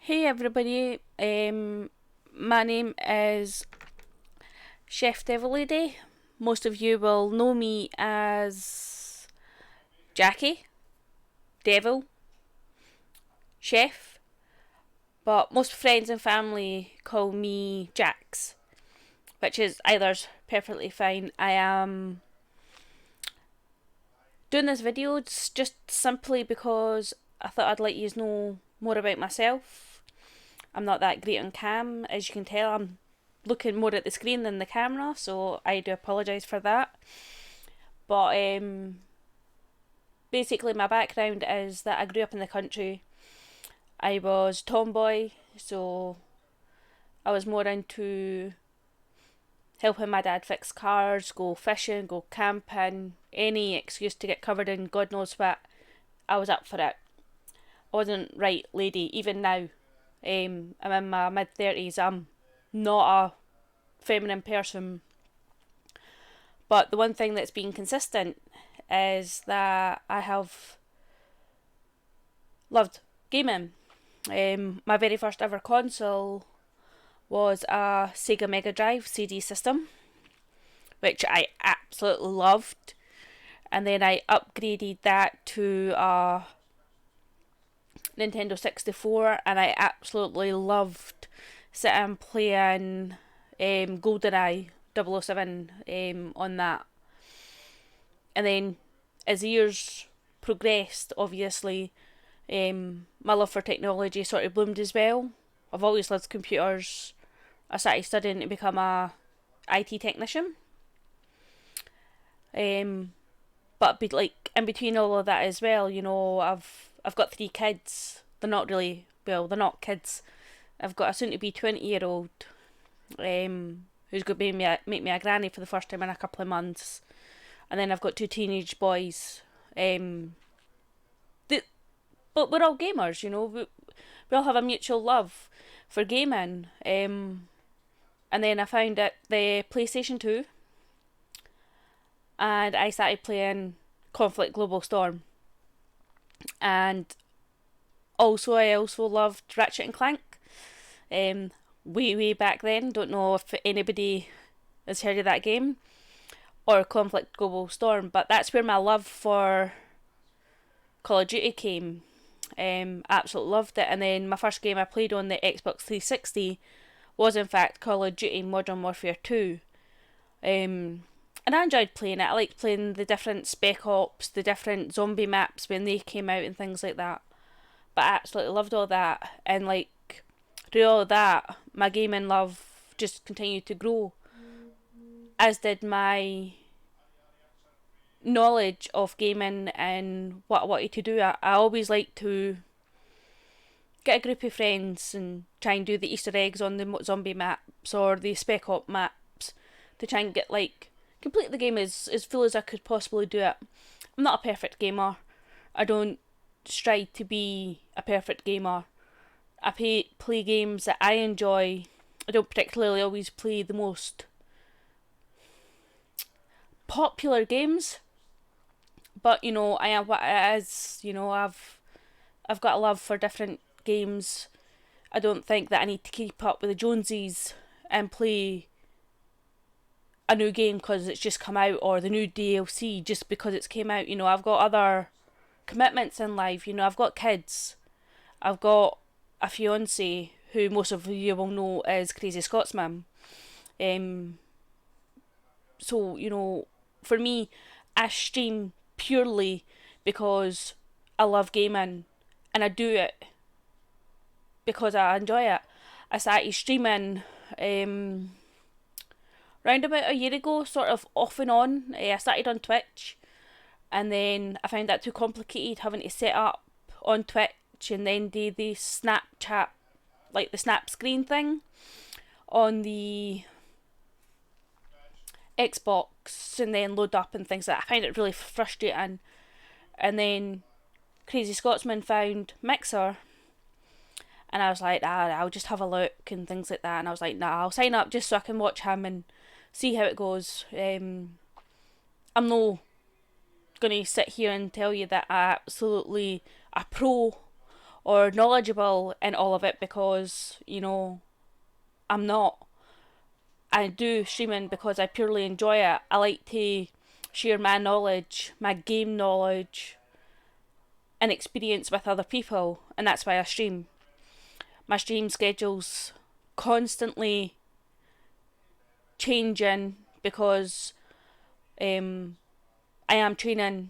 Hey everybody, my name is ChefDevilLady. Most of you will know me as Jackie, Devil, Chef, but most friends and family call me Jax, which is either's perfectly fine. I am doing this video just simply because I thought I'd let you know more about myself. I'm not that great on cam, as you can tell. I'm looking more at the screen than the camera, so I do apologise for that. But basically, my background is that I grew up in the country. I was tomboy, so I was more into helping my dad fix cars, go fishing, go camping, any excuse to get covered in God knows what. I was up for it. I wasn't right lady, even now. I'm in my mid 30s. I'm not a feminine person. But the one thing that's been consistent is that I have loved gaming. My very first ever console was a Sega Mega Drive CD system, which I absolutely loved. And then I upgraded that to a Nintendo 64, and I absolutely loved sitting playing GoldenEye 007 on that. And then as the years progressed, obviously, my love for technology sort of bloomed as well. I've always loved computers. I started studying to become a IT technician. But like in between all of that as well, I've got 3 kids. They're not really, well, they're not kids. I've got a soon to be 20-year-old who's going to make me a granny for the first time in a couple of months. And then I've got 2 teenage boys. But we're all gamers, we all have a mutual love for gaming. And then I found it the PlayStation 2, and I started playing Conflict Global Storm. And I also loved Ratchet and Clank. Way back then. Don't know if anybody has heard of that game or Conflict Global Storm, but that's where my love for Call of Duty came. Absolutely loved it. And then my first game I played on the Xbox 360 was in fact Call of Duty Modern Warfare 2. And I enjoyed playing it. I liked playing the different Spec Ops, the different zombie maps when they came out and things like that. But I absolutely loved all that. And like through all of that, my gaming love just continued to grow, as did my knowledge of gaming and what I wanted to do. I always like to get a group of friends and try and do the Easter eggs on the zombie maps or the Spec Op maps to try and get complete the game as full as I could possibly do it. I'm not a perfect gamer. I don't strive to be a perfect gamer. I play games that I enjoy. I don't particularly always play the most popular games, but I am what it is. I've got a love for different games. I don't think that I need to keep up with the Joneses and play a new game because it's just come out, or the new DLC just because it's came out. I've got other commitments in life. I've got kids. I've got a fiance who most of you will know is Crazy Scotsman. So, for me, I stream purely because I love gaming, and I do it because I enjoy it. I started streaming round about a year ago, sort of off and on. I started on Twitch, and then I found that too complicated having to set up on Twitch and then do the Snapchat, like the snap screen thing on the Xbox and then load up and things like that. I find it really frustrating. And then Crazy Scotsman found Mixer, and I was like, I'll just have a look and things like that. And I was like, I'll sign up just so I can watch him and see how it goes. I'm no going to sit here and tell you that I absolutely a pro or knowledgeable in all of it, because, you know, I'm not. I do streaming because I purely enjoy it. I like to share my knowledge, my game knowledge, and experience with other people, and that's why I stream. My stream schedule's constantly changing because I am training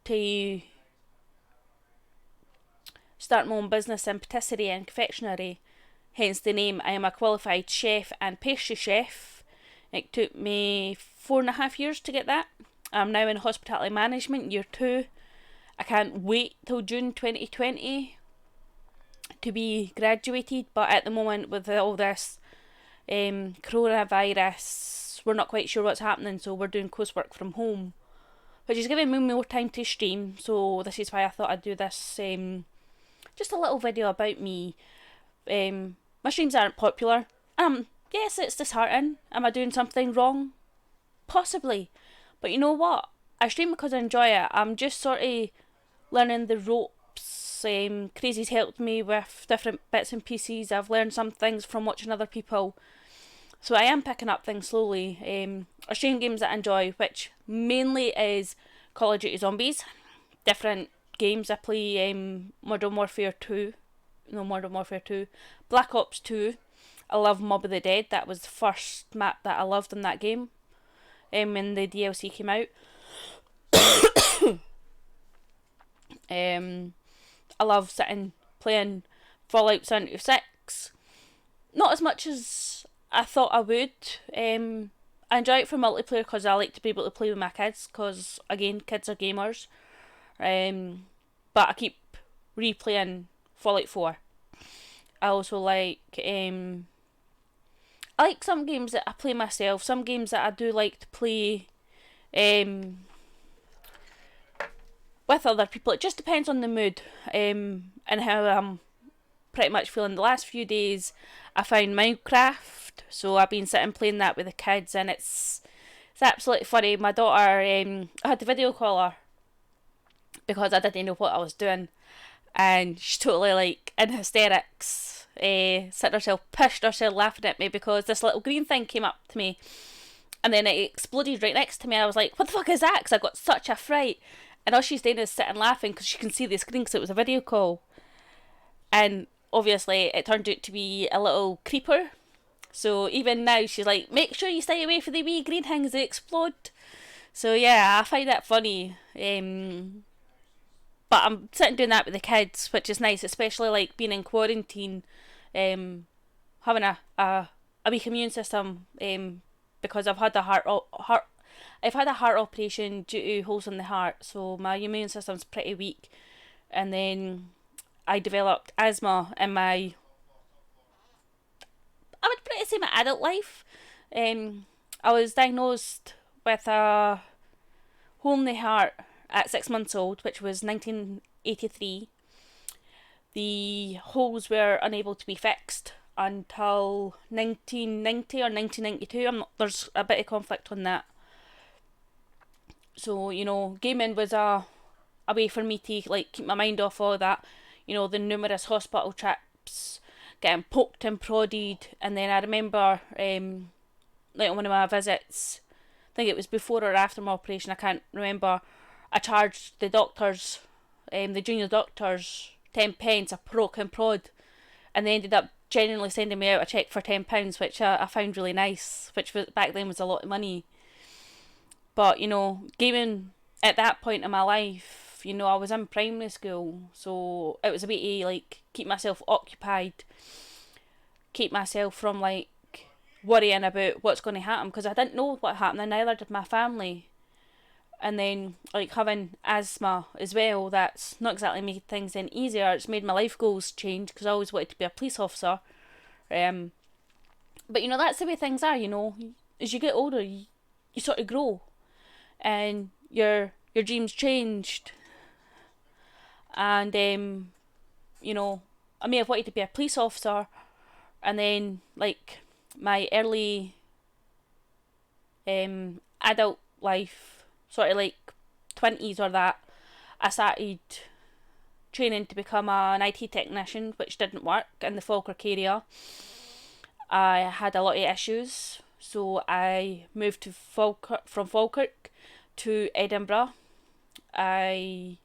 to start my own business in patisserie and confectionery, hence the name. I am a qualified chef and pastry chef. It took me 4.5 years to get that. I'm now in hospitality management, year 2. I can't wait till June 2020 to be graduated, but at the moment with all this coronavirus, we're not quite sure what's happening, so we're doing coursework from home, which is giving me more time to stream. So this is why I thought I'd do this, just a little video about me. My streams aren't popular. Yes, it's disheartening. Am I doing something wrong? Possibly. But you know what? I stream because I enjoy it. I'm just sort of learning the ropes. Crazy's helped me with different bits and pieces. I've learned some things from watching other people. So I am picking up things slowly. I stream games that I enjoy, which mainly is Call of Duty Zombies. Different games. I play Modern Warfare 2. Black Ops 2. I love Mob of the Dead. That was the first map that I loved in that game. When the DLC came out. I love sitting playing Fallout 76. Not as much as I thought I would. I enjoy it for multiplayer because I like to be able to play with my kids, because again, kids are gamers. But I keep replaying Fallout 4. I also like some games that I play myself. Some games that I do like to play with other people. It just depends on the mood and how I'm pretty much feeling. The last few days I found Minecraft, so I've been sitting playing that with the kids, and it's absolutely funny. My daughter, I had to video call her because I didn't know what I was doing, and she's totally like in hysterics, sitting herself, pushed herself laughing at me because this little green thing came up to me, and then it exploded right next to me, and I was like, what the fuck is that? Because I got such a fright. And all she's doing is sitting laughing because she can see the screen because it was a video call. And obviously it turned out to be a little creeper. So even now she's like, make sure you stay away from the wee green things, they explode. So yeah, I find that funny. But I'm sitting doing that with the kids, which is nice, especially like being in quarantine, having a weak immune system, because I've had a heart operation due to holes in the heart, so my immune system's pretty weak. And then I developed asthma in I would pretty say my adult life. I was diagnosed with a hole in the heart at 6 months old, which was 1983. The holes were unable to be fixed until 1990 or 1992. There's a bit of conflict on that. So, you know, gaming was a way for me to like keep my mind off all of that. You know, the numerous hospital trips, getting poked and prodded, and then I remember like on one of my visits, I think it was before or after my operation, I can't remember, I charged the doctors, the junior doctors, £10 a poke and prod, and they ended up genuinely sending me out a cheque for £10, which I found really nice, which was, back then was a lot of money. But, you know, gaming at that point in my life, you know, I was in primary school, so it was a way to, like, keep myself occupied, keep myself from, like, worrying about what's going to happen, because I didn't know what happened, and neither did my family. And then, like, having asthma as well, that's not exactly made things any easier. It's made my life goals change, because I always wanted to be a police officer. But, you know, that's the way things are, you know. As you get older, you sort of grow. And your dreams changed. And, you know, I may have wanted to be a police officer, and then, like, my early adult life, sort of like 20s or that, I started training to become an IT technician, which didn't work in the Falkirk area. I had a lot of issues, so I moved to from Falkirk to Edinburgh. I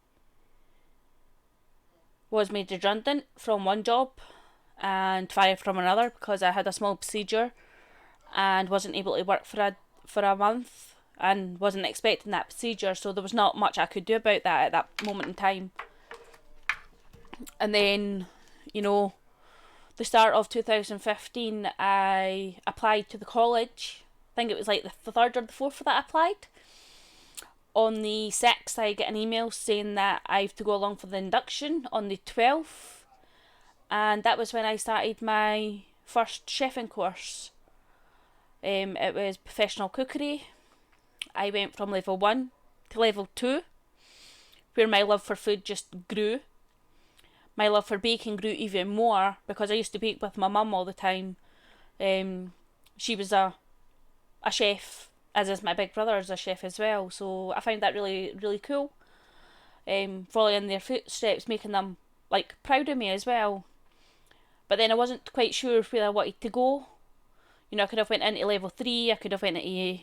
was made redundant from one job and fired from another because I had a small procedure and wasn't able to work for a month and wasn't expecting that procedure, so there was not much I could do about that at that moment in time. And then, the start of 2015, I applied to the college. I think it was like the 3rd or the 4th that I applied. On the 6th, I get an email saying that I have to go along for the induction on the 12th. And that was when I started my first chefing course. It was professional cookery. I went from level 1 to level 2, where my love for food just grew. My love for baking grew even more because I used to bake with my mum all the time. She was a chef, as is my big brother is a chef as well, so I found that really, really cool. Following in their footsteps, making them proud of me as well. But then I wasn't quite sure where I wanted to go. I could have went into level 3, I could have went into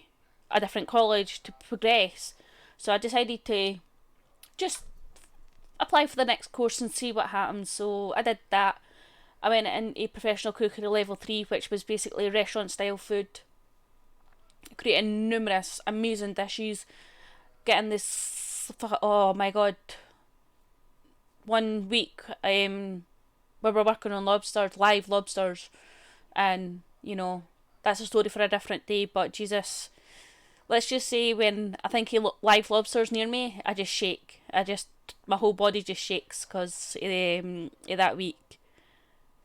a different college to progress. So I decided to just apply for the next course and see what happens. So I did that. I went into professional cookery level 3, which was basically restaurant style food, creating numerous amazing dishes, getting this, oh my god, one week we were working on live lobsters, and that's a story for a different day. But Jesus, let's just say when I think live lobsters near me, I just shake. My whole body just shakes because of that week.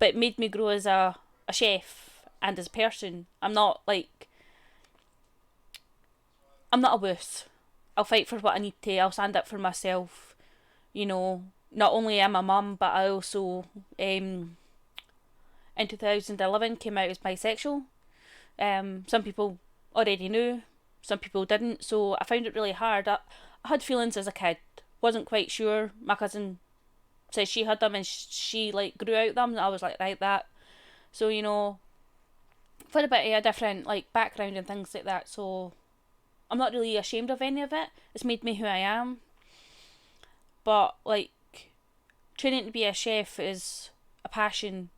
But it made me grow as a chef and as a person. I'm not a wuss. I'll fight for what I need to. I'll stand up for myself. Not only am I a mum, but I also, in 2011, came out as bisexual. Some people already knew, some people didn't, so I found it really hard. I had feelings as a kid, wasn't quite sure. My cousin said she had them and she grew out them, and I was like, right, that. So, for a bit of a different background and things like that, so I'm not really ashamed of any of it. It's made me who I am. But training to be a chef is a passion.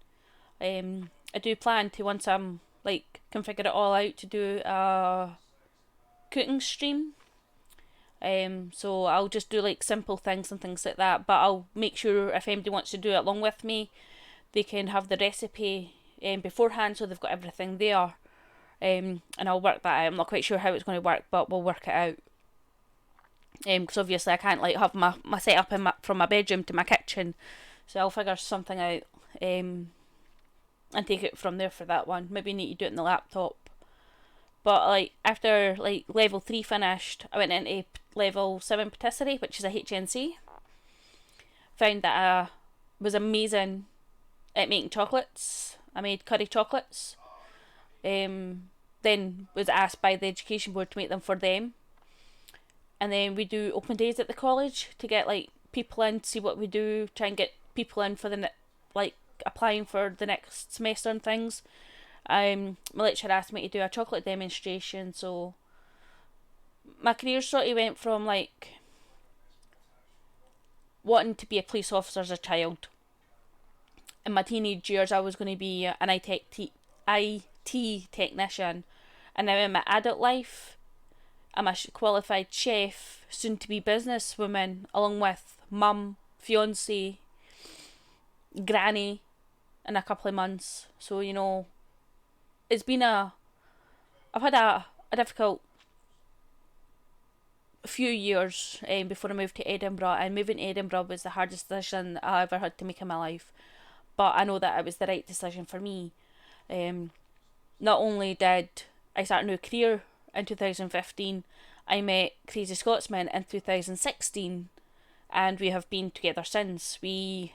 I do plan to, once I'm can figure it all out, to do a cooking stream. So I'll just do simple things and things like that, but I'll make sure if anybody wants to do it along with me, they can have the recipe beforehand, so they've got everything there. And I'll work that out. I'm not quite sure how it's going to work, but we'll work it out. Because obviously I can't have my setup from my bedroom to my kitchen, so I'll figure something out and take it from there for that one. Maybe need to do it in the laptop. But after level 3 finished, I went into level 7 patisserie, which is a HNC. Found that I was amazing at making chocolates. I made curry chocolates. Then was asked by the education board to make them for them. And then we do open days at the college to get people in to see what we do, try and get people in for the applying for the next semester and things. My lecturer asked me to do a chocolate demonstration, so my career sort of went from wanting to be a police officer as a child. In my teenage years, I was going to be an IT technician, and now in my adult life, I'm a qualified chef, soon to be businesswoman, along with mum, fiance, granny, in a couple of months. So it's been I've had a difficult few years before I moved to Edinburgh, and moving to Edinburgh was the hardest decision I ever had to make in my life. But I know that it was the right decision for me. Not only did I start a new career in 2015, I met Crazy Scotsman in 2016, and we have been together since. We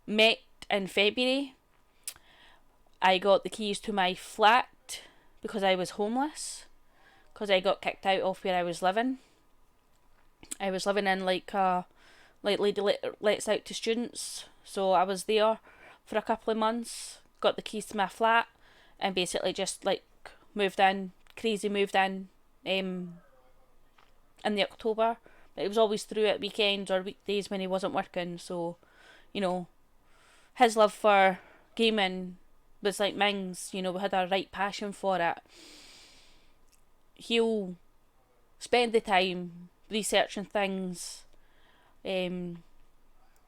met in February. I got the keys to my flat because I was homeless, because I got kicked out of where I was living. I was living in a like Lady lets out to students. So I was there for a couple of months, got the keys to my flat, and basically just like moved in, in the October. But it was always through at weekends or weekdays when he wasn't working. So, you know, his love for gaming was like ming's. You know, we had a right passion for it. He'll spend the time researching things, doing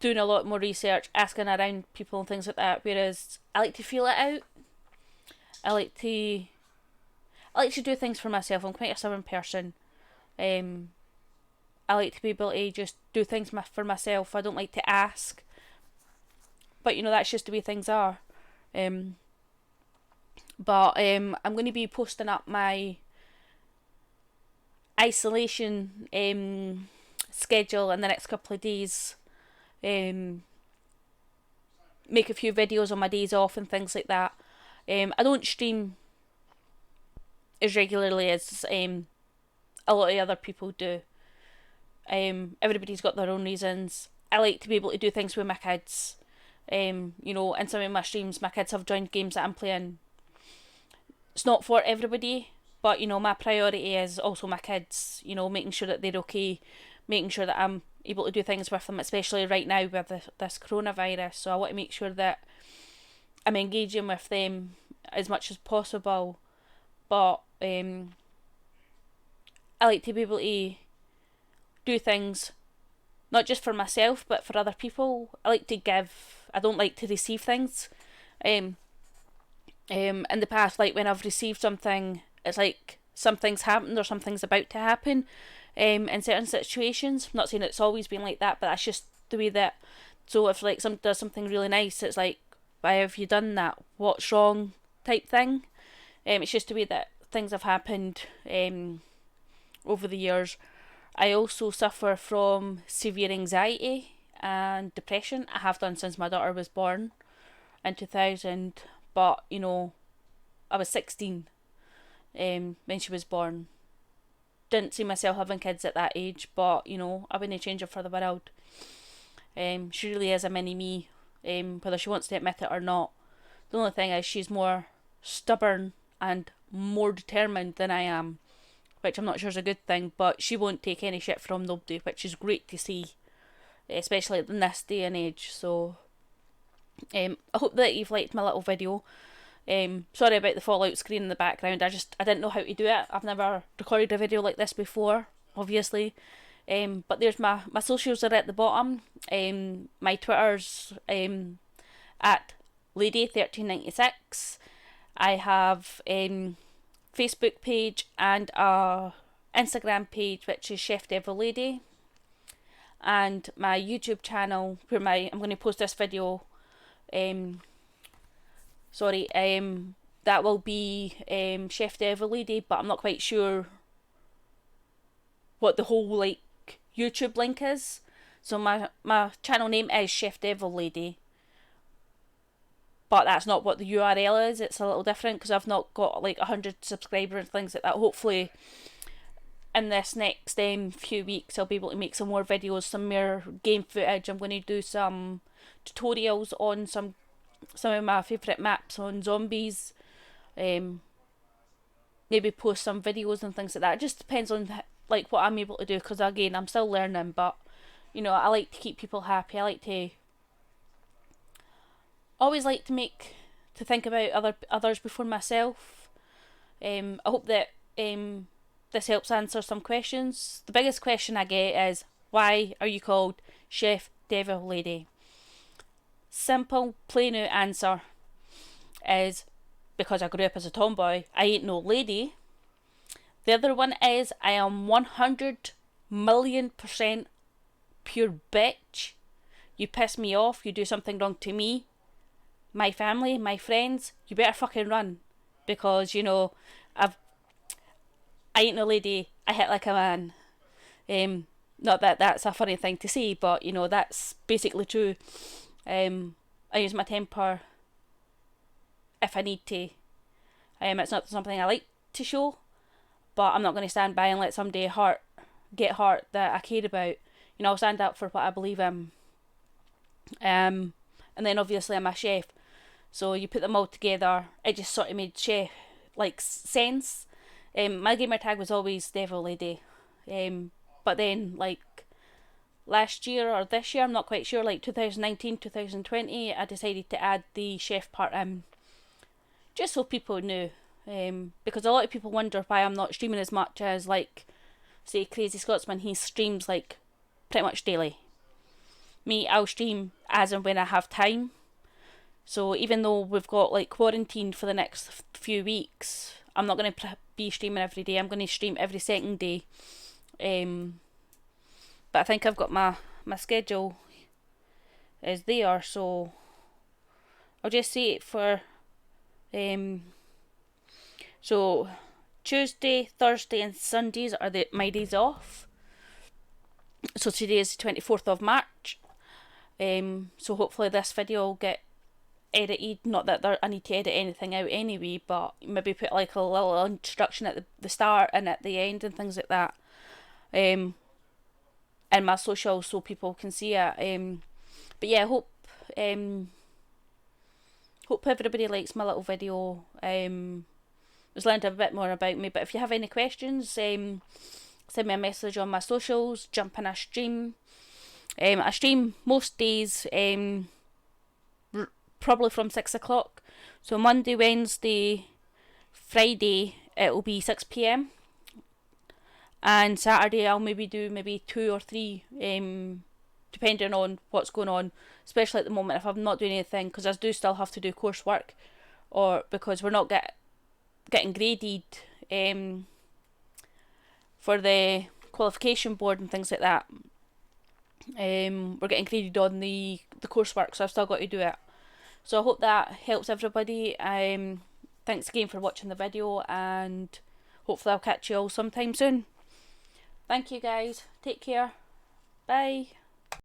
a lot more research, asking around people and things like that. Whereas I like to feel it out. I like to do things for myself. I'm quite a stubborn person. I like to be able to just do things for myself. I don't like to ask. But you know, that's just the way things are. I'm going to be posting up my isolation schedule in the next couple of days. Make a few videos on my days off and things like that. I don't stream as regularly as a lot of other people do. Everybody's got their own reasons. I like to be able to do things with my kids. You know, in some of my streams, my kids have joined games that I'm playing. It's not for everybody, but you know, my priority is also my kids. You know, making sure that they're okay, making sure that I'm able to do things with them, especially right now with this coronavirus. So I want to make sure that I'm engaging with them as much as possible. But I like to be able to do things not just for myself but for other people. I like to give. I don't like to receive things. In the past, like when I've received something, it's like something's happened or something's about to happen. In certain situations, I'm not saying it's always been like that, but that's just the way that. So if like some does something really nice, it's like, why have you done that? What's wrong? Type thing. It's just the way that things have happened over the years. I also suffer from severe anxiety and depression. I have done since my daughter was born in 2000, but you know, I was 16 when she was born. Didn't see myself having kids at that age, but you know, I wouldn't change it for the world. She really is a mini me, whether she wants to admit it or not. The only thing is she's more stubborn and more determined than I am, which I'm not sure is a good thing, but she won't take any shit from nobody, which is great to see, especially in this day and age. So I hope that you've liked my little video. Sorry about the fallout screen in the background. I didn't know how to do it. I've never recorded a video like this before, obviously. But there's my socials are at the bottom. My Twitter's at Lady1396. I have Facebook page and a Instagram page which is ChefDevilLady, and my YouTube channel where I'm going to post this video. That will be ChefDevilLady, but I'm not quite sure what the whole like YouTube link is. So my channel name is ChefDevilLady, but that's not what the URL is. It's a little different because I've not got like 100 subscribers and things like that. Hopefully in this next few weeks I'll be able to make some more videos, some more game footage. I'm going to do some tutorials on some of my favourite maps on zombies. Maybe post some videos and things like that. It just depends on like what I'm able to do, because again, I'm still learning, but you know, I like to keep people happy. I like to always like to think about others before myself. I hope that this helps answer some questions. The biggest question I get is, why are you called Chef Devil Lady? Simple, plain out answer is because I grew up as a tomboy. I ain't no lady. The other one is I am 100,000,000% pure bitch. You piss me off, you do something wrong to me, my family, my friends, you better fucking run, because you know I ain't no lady. I hit like a man. Not that that's a funny thing to say, but you know, that's basically true. I use my temper if I need to. It's not something I like to show, but I'm not going to stand by and let somebody get hurt that I care about. You you know, I'll stand up for what I believe in. And then obviously I'm a chef, so you put them all together, it just sort of made chef like sense. My gamer tag was always ChefDevilLady, but then like last year or this year, I'm not quite sure, like 2019, 2020, I decided to add the chef part in, just so people knew. Because a lot of people wonder why I'm not streaming as much as, like, say, Crazy Scotsman. He streams like pretty much daily. Me, I'll stream as and when I have time. So even though we've got like quarantine for the next few weeks, I'm not going to be streaming every day. I'm going to stream every second day. But I think I've got my schedule is there, so I'll just say it for so Tuesday, Thursday and Sundays are my days off. So today is the 24th of March. So hopefully this video will get edited. Not that I need to edit anything out anyway, but maybe put like a little introduction at the start and at the end and things like that. In my socials so people can see it. But yeah, hope everybody likes my little video. Just learned a bit more about me. But if you have any questions, send me a message on my socials. Jump in a stream. I stream most days, probably from 6 o'clock. So Monday, Wednesday, Friday, it'll be 6 p.m. And Saturday I'll maybe do 2 or 3, depending on what's going on, especially at the moment if I'm not doing anything, because I do still have to do coursework, or because we're not getting graded for the qualification board and things like that. We're getting graded on the coursework, so I've still got to do it. So I hope that helps everybody. Thanks again for watching the video, and hopefully I'll catch you all sometime soon. Thank you guys. Take care. Bye.